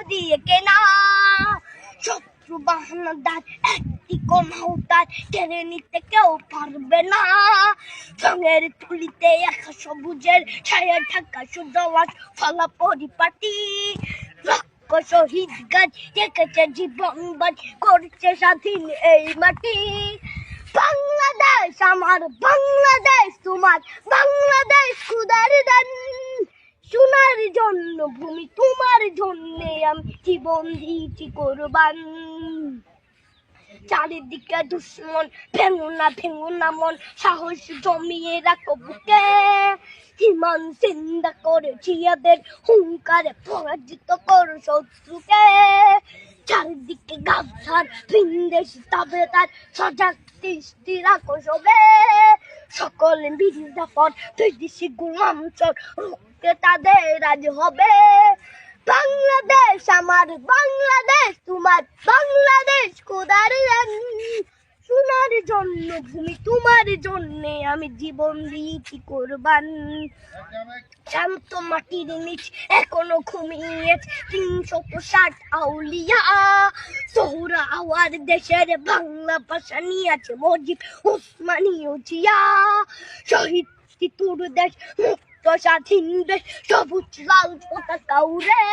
দিয়ে কেনা। শত্রু বাহানাদার একটি কোনাও তার কেড়ে নিতে কেউ পারবে না। রঙের তুলিতে একা সবুজের ছায়া ঢাকা সুজলাস ফলা পরিপাটি। লক্ষ শহীদ গাছ রেখেছে জীবন বাজ করছে স্বাধীন এই মাটি। বাংলাদেশ আমার, বাংলাদেশ তোমার, বাংলাদেশ খুদার দান। সোনার জন্য ভূমি তোমার জন্যে আমি জীবন দিয়েছি কোরবান। চারিদিকে দুশ্মন, ভেঙো না মন, সাহস জমিয়ে রাখো বুকে। ইমান জিন্দা করে জিয়াদের হুঙ্কারে পরাজিত করো শত্রুকে। চারিদিকে গাদ্দার ভিনদেশী তাবেদার সজাগ দৃষ্টি রাখো সবে। সকল মির্জাফর বিদেশি গোলাম চোর রুখতে তাদের আজ হবে। বাংলাদেশ আমার, বাংলাদেশ তোমার, বাংলাদেশ খোদার দান। সোনার জন্য ভূমি তোমার জন্যে আমি জীবন দিয়েছি কোরবান। শান্ত মাটির নিচ এখনো ঘুমিয়ে ৩৬০ আউলিয়া। সোহরা আওয়ার দেশের বাংলা ভাষা নিয়ে আছে মজিদ উসমানীয় জিয়া। শহীদ তোর দেশ মুক্ত স্বাধীন দেশ, সবুজ লাল পতাকা উড়ে।